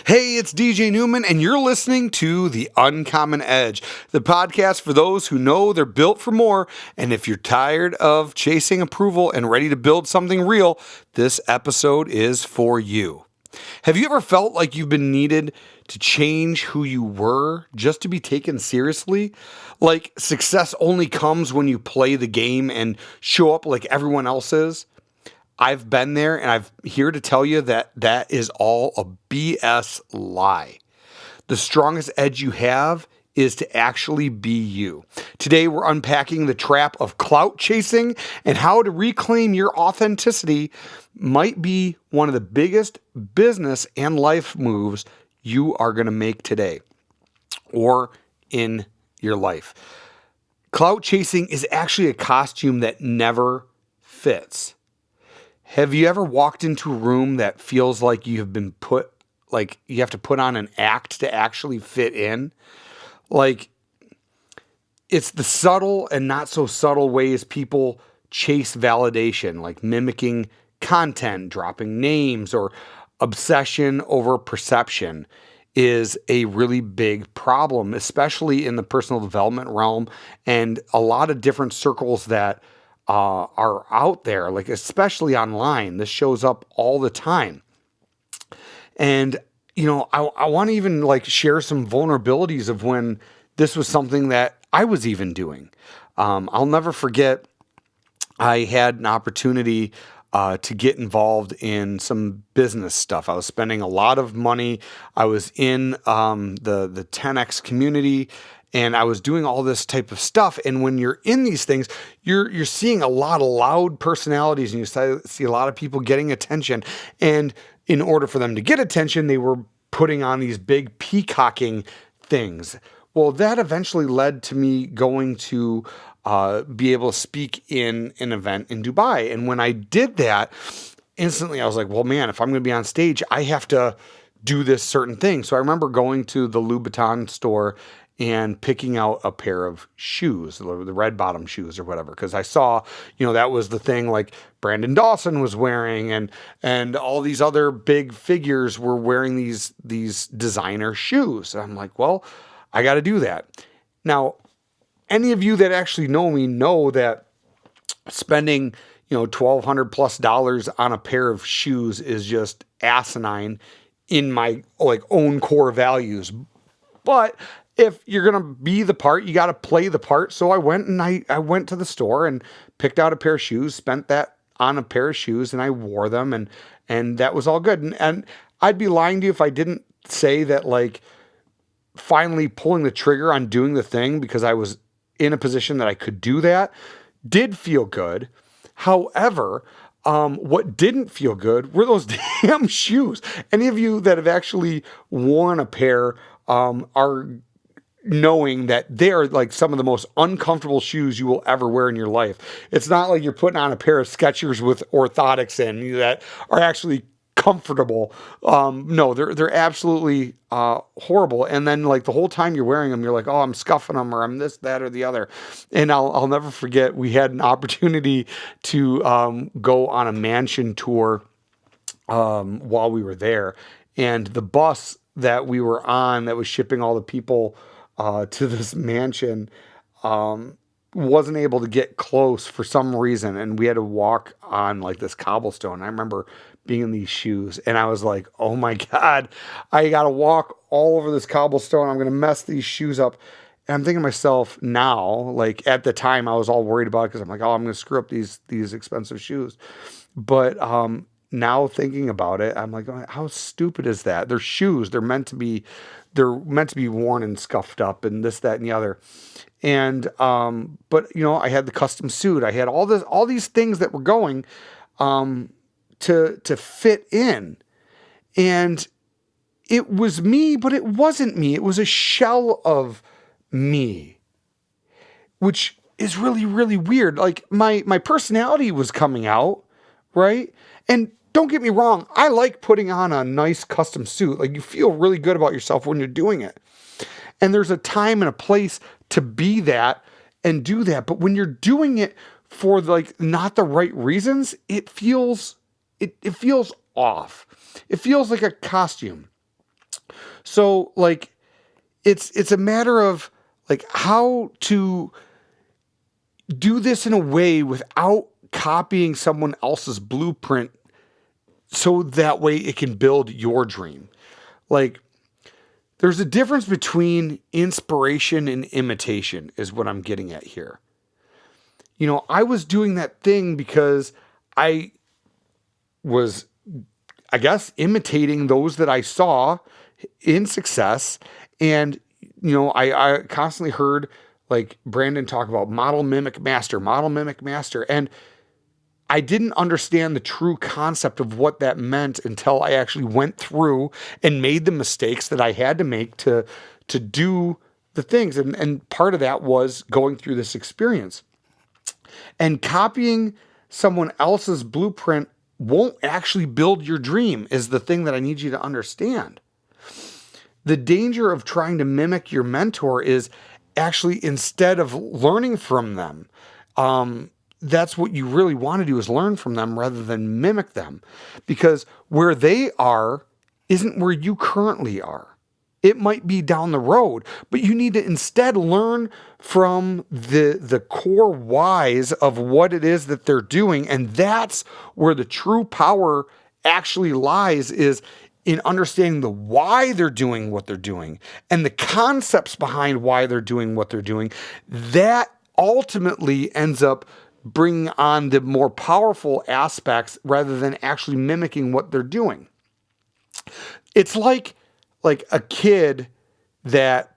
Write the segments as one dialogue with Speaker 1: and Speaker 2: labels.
Speaker 1: Hey, it's DJ Neuman, and you're listening to The Uncommon Edge, the podcast for those who know they're built for more. And if you're tired of chasing approval and ready to build something real, this episode is for you. Have you ever felt like you've been needed to change who you were just to be taken seriously? Like success only comes when you play the game and show up like everyone else is? I've been there, and I'm here to tell you that that is all a BS lie. The strongest edge you have is to actually be you. Today, we're unpacking the trap of clout chasing and how to reclaim your authenticity might be one of the biggest business and life moves you are going to make today or in your life. Clout chasing is actually a costume that never fits. Have you ever walked into a room that feels like you have been put, like you have to put on an act to actually fit in? Like, it's the subtle and not so subtle ways people chase validation, like mimicking content, dropping names, or obsession over perception is a really big problem, especially in the personal development realm and a lot of different circles that are out there, like especially online. This shows up all the time. And, you know, I want to even like share some vulnerabilities of when this was something that I was even doing. I'll never forget, I had an opportunity to get involved in some business stuff. I was spending a lot of money. I was in the 10X community, and I was doing all this type of stuff. And when you're in these things, you're seeing a lot of loud personalities, and you see a lot of people getting attention. And in order for them to get attention, they were putting on these big peacocking things. Well, that eventually led to me going to be able to speak in an event in Dubai. And when I did that, instantly I was like, well, man, if I'm going to be on stage, I have to do this certain thing. So I remember going to the Louboutin store and picking out a pair of shoes, the red bottom shoes or whatever, because I saw, you know, that was the thing like Brandon Dawson was wearing, and all these other big figures were wearing these designer shoes. And I'm like, well, I got to do that. Now, any of you that actually know me know that spending, you know, $1,200+ on a pair of shoes is just asinine in my like own core values. But if you're going to be the part, you got to play the part. So I went and I went to the store and picked out a pair of shoes, spent that on a pair of shoes, and I wore them, and that was all good. And I'd be lying to you if I didn't say that, like, finally pulling the trigger on doing the thing because I was in a position that I could do that did feel good. However, what didn't feel good were those damn shoes. Any of you that have actually worn a pair are knowing that they're like some of the most uncomfortable shoes you will ever wear in your life. It's not like you're putting on a pair of Skechers with orthotics in that are actually comfortable. No, they're absolutely horrible. And then like the whole time you're wearing them, you're like, oh, I'm scuffing them, or I'm this, that, or the other. And I'll never forget, we had an opportunity to go on a mansion tour while we were there, and the bus that we were on that was shipping all the people to this mansion wasn't able to get close for some reason, and we had to walk on like this cobblestone. I remember being in these shoes, and I was like, oh my God, I got to walk all over this cobblestone. I'm going to mess these shoes up. And I'm thinking to myself now, like at the time I was all worried about it because I'm like, oh, I'm going to screw up these expensive shoes. But now thinking about it, I'm like, how stupid is that? They're shoes. They're meant to be worn and scuffed up and this, that, and the other. And, but you know, I had the custom suit. I had all these things that were going, to fit in, and it was me, but it wasn't me. It was a shell of me, which is really, really weird. Like my personality was coming out, right? And don't get me wrong, I like putting on a nice custom suit. Like you feel really good about yourself when you're doing it. And there's a time and a place to be that and do that. But when you're doing it for like not the right reasons, it feels off. It feels like a costume. So like, it's a matter of like how to do this in a way without copying someone else's blueprint so that way it can build your dream. Like, there's a difference between inspiration and imitation is what I'm getting at here. I was doing that thing because I was, I guess, imitating those that I saw in success. And, I constantly heard like Brandon talk about model, mimic, master, model, mimic, master. And I didn't understand the true concept of what that meant until I actually went through and made the mistakes that I had to make to do the things. And part of that was going through this experience. And copying someone else's blueprint won't actually build your dream is the thing that I need you to understand. The danger of trying to mimic your mentor is actually, instead of learning from them, that's what you really want to do, is learn from them rather than mimic them, because where they are isn't where you currently are. It might be down the road, but you need to instead learn from the core whys of what it is that they're doing. And that's where the true power actually lies, is in understanding the why they're doing what they're doing and the concepts behind why they're doing what they're doing. That ultimately ends up bringing on the more powerful aspects rather than actually mimicking what they're doing. It's like a kid that,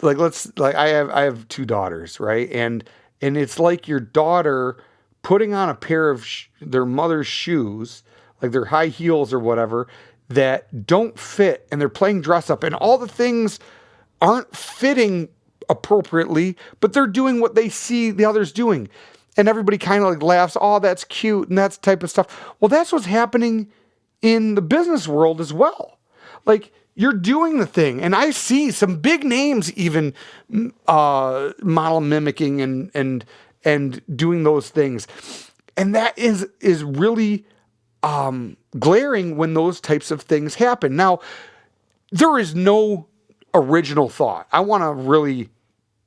Speaker 1: I have two daughters, right? And it's like your daughter putting on a pair of their mother's shoes, like their high heels or whatever, that don't fit, and they're playing dress up, and all the things aren't fitting appropriately, but they're doing what they see the others doing. And everybody kind of like laughs, oh, that's cute, and that's type of stuff. Well, that's what's happening in the business world as well. Like, you're doing the thing, and I see some big names even model mimicking and doing those things. And that is really glaring when those types of things happen. Now, there is no original thought. I want to really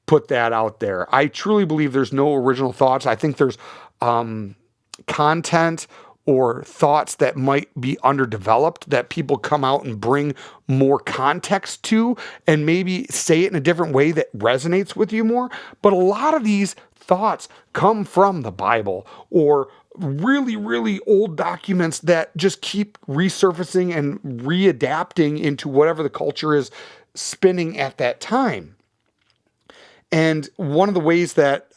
Speaker 1: put that out there. I truly believe there's no original thoughts. I think there's content or thoughts that might be underdeveloped that people come out and bring more context to and maybe say it in a different way that resonates with you more. But a lot of these thoughts come from the Bible or really, really old documents that just keep resurfacing and readapting into whatever the culture is spinning at that time. And one of the ways that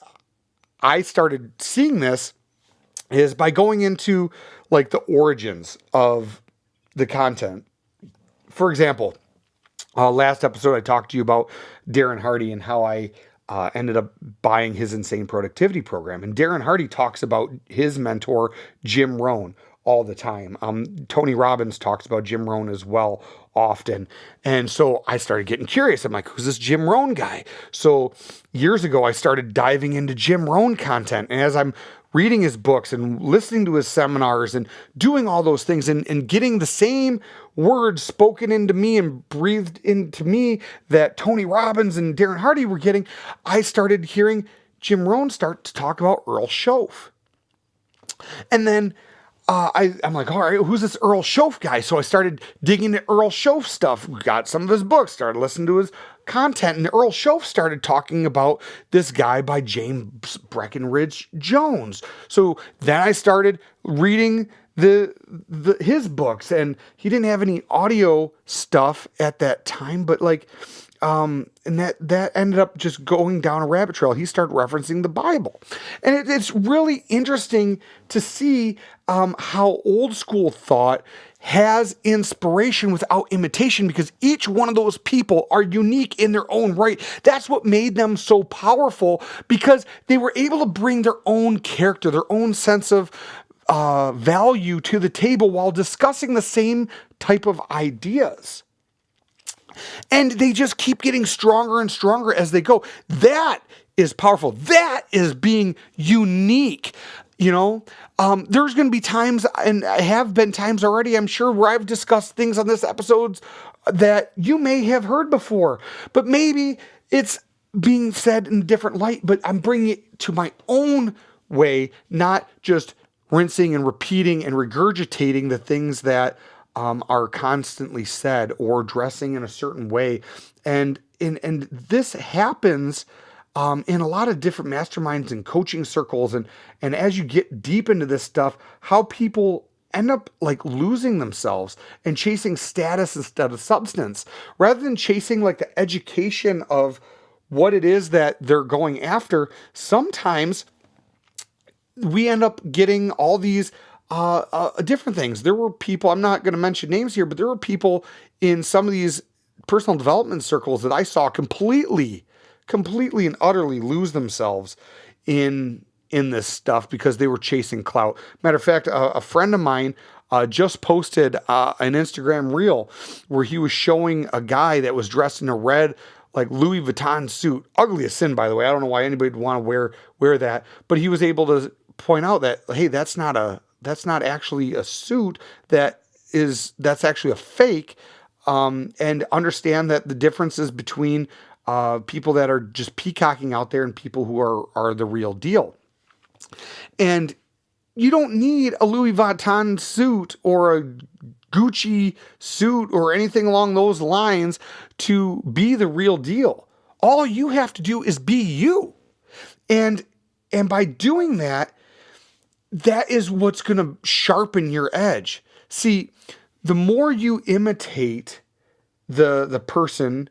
Speaker 1: I started seeing this is by going into like the origins of the content. For example, last episode I talked to you about Darren Hardy and how I ended up buying his insane productivity program. And Darren Hardy talks about his mentor, Jim Rohn, all the time. Tony Robbins talks about Jim Rohn as well often. And so I started getting curious. I'm like, who's this Jim Rohn guy? So years ago, I started diving into Jim Rohn content. And as I'm reading his books and listening to his seminars and doing all those things and getting the same words spoken into me and breathed into me that Tony Robbins and Darren Hardy were getting, I started hearing Jim Rohn start to talk about Earl Shoaff. And then I'm like, all right, who's this Earl Shoaff guy? So I started digging into Earl Shoaff stuff, got some of his books, started listening to his content, and Earl Shoaff started talking about this guy by James Breckinridge Jones. So then I started reading his books, and he didn't have any audio stuff at that time, but like, and that ended up just going down a rabbit trail. He started referencing the Bible. And it's really interesting to see how old school thought has inspiration without imitation, because each one of those people are unique in their own right. That's what made them so powerful, because they were able to bring their own character, their own sense of value to the table while discussing the same type of ideas. And they just keep getting stronger and stronger as they go. That is powerful. That is being unique. There's going to be times, and have been times already, I'm sure, where I've discussed things on this episodes that you may have heard before, but maybe it's being said in a different light, but I'm bringing it to my own way, not just rinsing and repeating and regurgitating the things that are constantly said or dressing in a certain way. And this happens in a lot of different masterminds and coaching circles. And as you get deep into this stuff, how people end up like losing themselves and chasing status instead of substance, rather than chasing like the education of what it is that they're going after. Sometimes we end up getting all these different things. There were people, I'm not going to mention names here, but there were people in some of these personal development circles that I saw completely and utterly lose themselves in this stuff because they were chasing clout. Matter of fact, a friend of mine just posted an Instagram reel where he was showing a guy that was dressed in a red, like Louis Vuitton suit. Ugly as sin, by the way. I don't know why anybody would want to wear that, but he was able to point out that, hey, that's not actually a suit. That's actually a fake. And understand that the differences between people that are just peacocking out there and people who are the real deal. And you don't need a Louis Vuitton suit or a Gucci suit or anything along those lines to be the real deal. All you have to do is be you. And by doing that, that is what's going to sharpen your edge. See, the more you imitate the person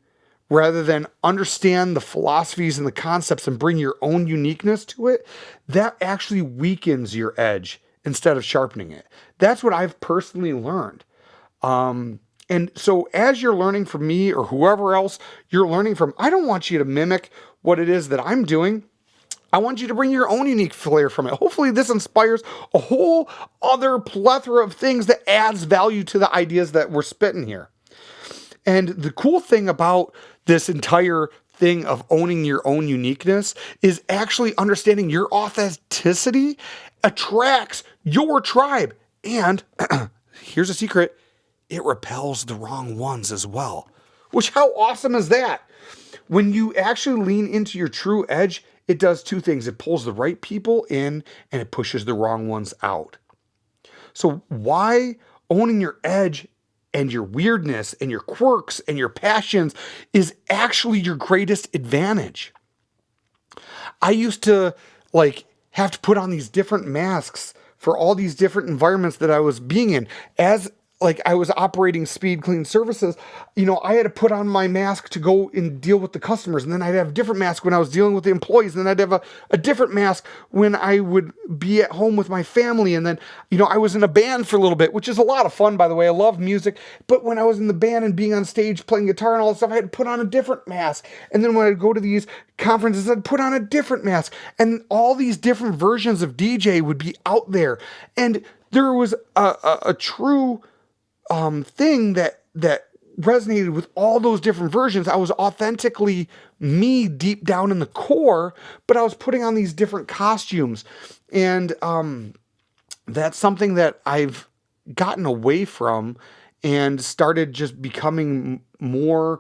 Speaker 1: rather than understand the philosophies and the concepts and bring your own uniqueness to it, that actually weakens your edge instead of sharpening it. That's what I've personally learned. And so as you're learning from me or whoever else you're learning from, I don't want you to mimic what it is that I'm doing. I want you to bring your own unique flair from it. Hopefully this inspires a whole other plethora of things that adds value to the ideas that we're spitting here. And the cool thing about this entire thing of owning your own uniqueness is actually understanding your authenticity attracts your tribe. And here's a secret, it repels the wrong ones as well. Which, how awesome is that? When you actually lean into your true edge, it does two things. It pulls the right people in and it pushes the wrong ones out. So why owning your edge and your weirdness and your quirks and your passions is actually your greatest advantage? I used to have to put on these different masks for all these different environments that I was being in. As I was operating Speed Clean Services, I had to put on my mask to go and deal with the customers. And then I'd have a different mask when I was dealing with the employees. And then I'd have a different mask when I would be at home with my family. And then, I was in a band for a little bit, which is a lot of fun, by the way. I love music. But when I was in the band and being on stage playing guitar and all that stuff, I had to put on a different mask. And then when I'd go to these conferences, I'd put on a different mask. And all these different versions of DJ would be out there. And there was a true thing that resonated with all those different versions. I was authentically me deep down in the core, but I was putting on these different costumes. And that's something that I've gotten away from and started just becoming more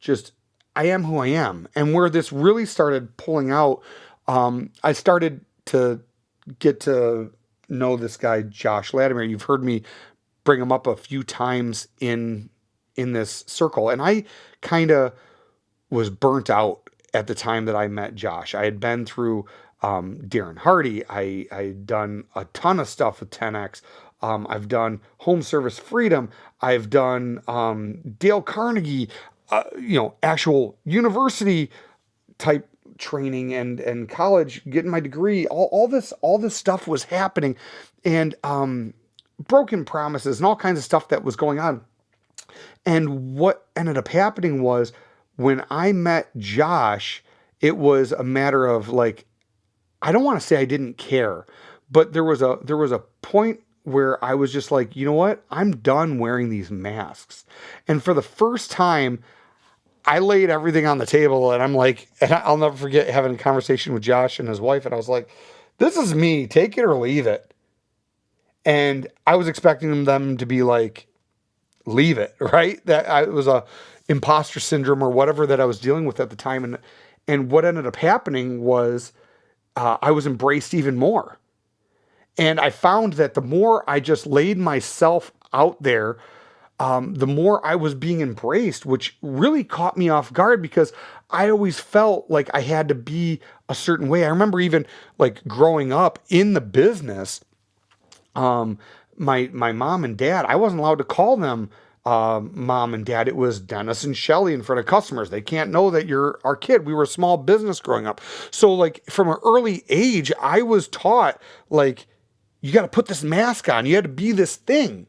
Speaker 1: just, I am who I am. And where this really started pulling out, I started to get to know this guy, Josh Latimer. You've heard me bring him up a few times in this circle. And I kind of was burnt out at the time that I met Josh. I had been through Darren Hardy. I had done a ton of stuff with 10X. I've done Home Service Freedom. I've done Dale Carnegie, actual university type training and college, getting my degree. All this stuff was happening. And broken promises and all kinds of stuff that was going on. And what ended up happening was when I met Josh, it was a matter of I don't want to say I didn't care, but there was a point where I was just like, you know what? I'm done wearing these masks. And for the first time, I laid everything on the table and I'm like, and I'll never forget having a conversation with Josh and his wife. And I was like, This is me. Take it or leave it. And I was expecting them to be like, leave it, right? It was a imposter syndrome or whatever that I was dealing with at the time. And what ended up happening was I was embraced even more. And I found that the more I just laid myself out there, the more I was being embraced, which really caught me off guard because I always felt like I had to be a certain way. I remember even like growing up in the business, my mom and dad, I wasn't allowed to call them mom and dad. It was Dennis and Shelly in front of customers. They can't know that you're our kid. We were a small business growing up. So like from an early age, I was taught like, you got to put this mask on. You had to be this thing.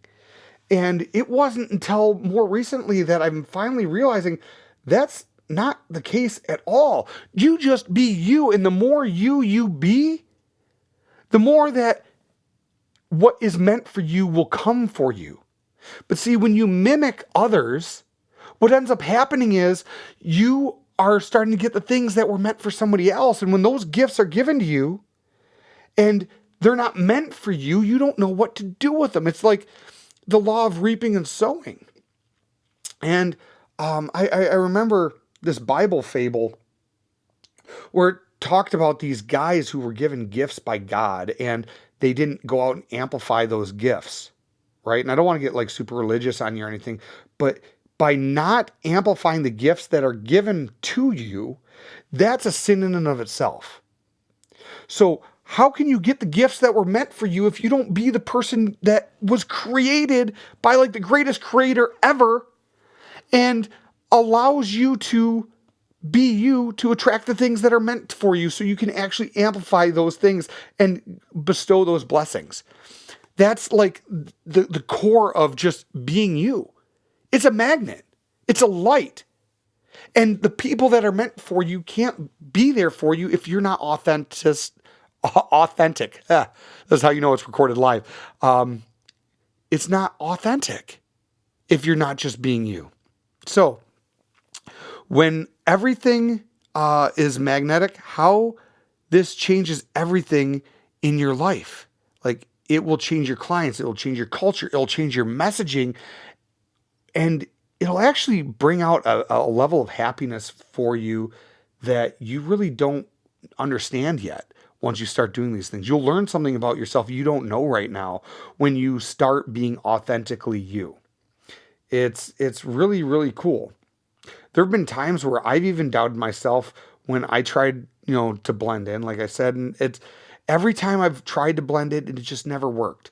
Speaker 1: And it wasn't until more recently that I'm finally realizing that's not the case at all. You just be you. And the more you be, the more that what is meant for you will come for you. But see, when you mimic others, what ends up happening is you are starting to get the things that were meant for somebody else. And when those gifts are given to you and they're not meant for you, you don't know what to do with them. It's like the law of reaping and sowing. And I remember this Bible fable where it talked about these guys who were given gifts by God and they didn't go out and amplify those gifts, right? And I don't want to get like super religious on you or anything, but by not amplifying the gifts that are given to you, that's a sin in and of itself. So how can you get the gifts that were meant for you if you don't be the person that was created by like the greatest creator ever and allows you to be you to attract the things that are meant for you so you can actually amplify those things and bestow those blessings? That's like the core of just being you. It's a magnet. It's a light. And the people that are meant for you can't be there for you if you're not authentic. That's how you know it's recorded live. It's not authentic if you're not just being you. So when everything is magnetic, how this changes everything in your life. Like it will change your clients. It will change your culture. It'll change your messaging. And it'll actually bring out a level of happiness for you that you really don't understand yet. Once you start doing these things, you'll learn something about yourself you don't know right now when you start being authentically you. It's really, really cool. There have been times where I've even doubted myself when I tried, to blend in, like I said, and it's every time I've tried to blend it, it just never worked.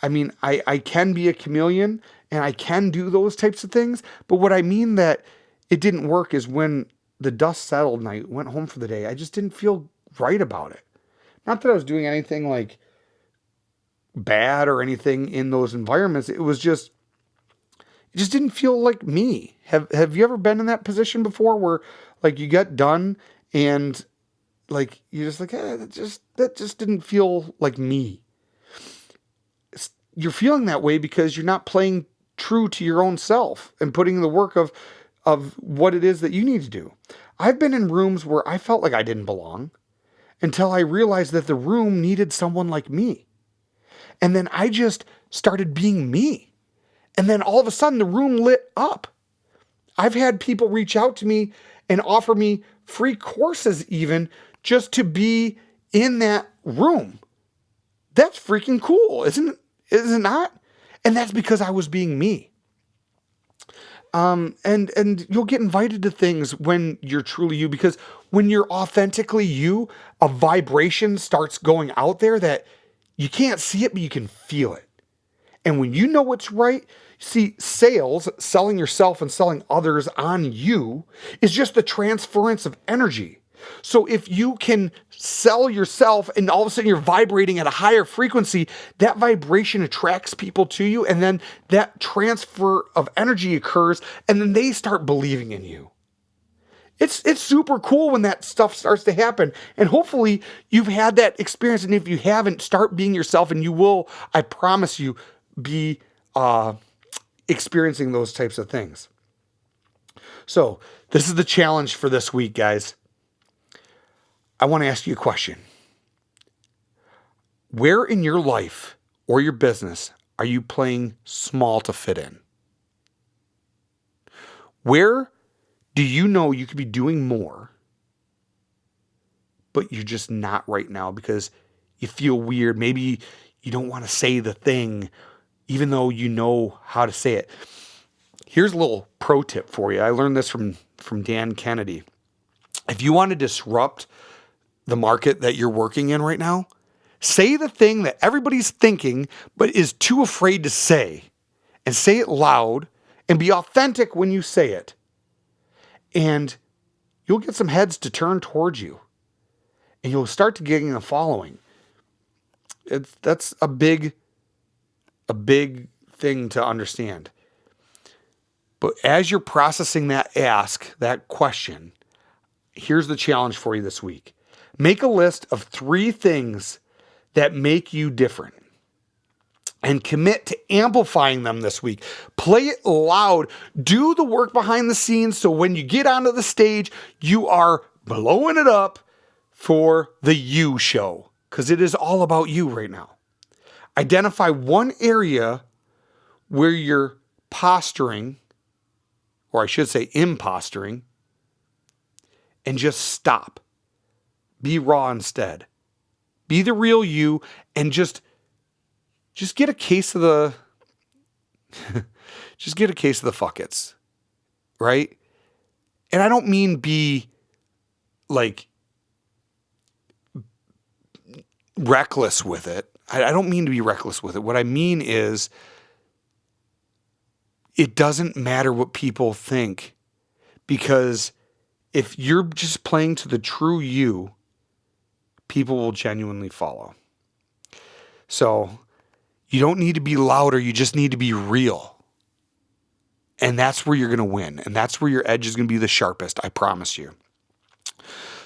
Speaker 1: I mean, I can be a chameleon and I can do those types of things, but what I mean that it didn't work is when the dust settled and I went home for the day, I just didn't feel right about it. Not that I was doing anything like bad or anything in those environments. It just didn't feel like me. Have you ever been in that position before where like you got done and like you're just like, that just didn't feel like me. You're feeling that way because you're not playing true to your own self and putting in the work of what it is that you need to do. I've been in rooms where I felt like I didn't belong until I realized that the room needed someone like me. And then I just started being me. And then all of a sudden the room lit up. I've had people reach out to me and offer me free courses even just to be in that room. That's freaking cool, isn't it not? And that's because I was being me. And you'll get invited to things when you're truly you, because when you're authentically you, a vibration starts going out there that you can't see it, but you can feel it. And when you know what's right, see, sales, selling yourself and selling others on you is just the transference of energy. So if you can sell yourself and all of a sudden you're vibrating at a higher frequency, that vibration attracts people to you, and then that transfer of energy occurs, and then they start believing in you. It's super cool when that stuff starts to happen. And hopefully you've had that experience. And if you haven't, start being yourself, and you will, I promise you, be experiencing those types of things. So this is the challenge for this week, guys. I want to ask you a question. Where in your life or your business are you playing small to fit in? Where do you know you could be doing more, but you're just not right now because you feel weird? Maybe you don't want to say the thing, even though you know how to say it. Here's a little pro tip for you. I learned this from Dan Kennedy. If you want to disrupt the market that you're working in right now, say the thing that everybody's thinking but is too afraid to say, and say it loud and be authentic when you say it. And you'll get some heads to turn towards you, and you'll start to gain a following. That's a big thing to understand. But as you're processing that question, here's the challenge for you this week. Make a list of 3 things that make you different and commit to amplifying them this week. Play it loud. Do the work behind the scenes so when you get onto the stage, you are blowing it up for the you show, because it is all about you right now. Identify one area where you're posturing, or I should say imposturing, and just stop. Be raw instead. Be the real you, and just get a case of the just get a case of the fuckets, right? And I don't mean be like reckless with it. I don't mean to be reckless with it. What I mean is it doesn't matter what people think, because if you're just playing to the true you, people will genuinely follow. So you don't need to be louder. You just need to be real. And that's where you're going to win. And that's where your edge is going to be the sharpest. I promise you.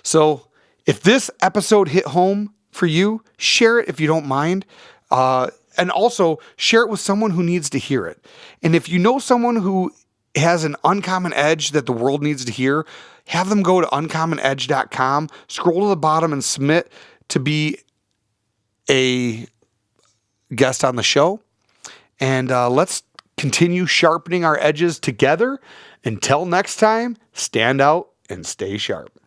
Speaker 1: So if this episode hit home for you, share it if you don't mind. And also share it with someone who needs to hear it. And if you know someone who has an uncommon edge that the world needs to hear, have them go to uncommonedge.com, scroll to the bottom and submit to be a guest on the show. And let's continue sharpening our edges together. Until next time, stand out and stay sharp.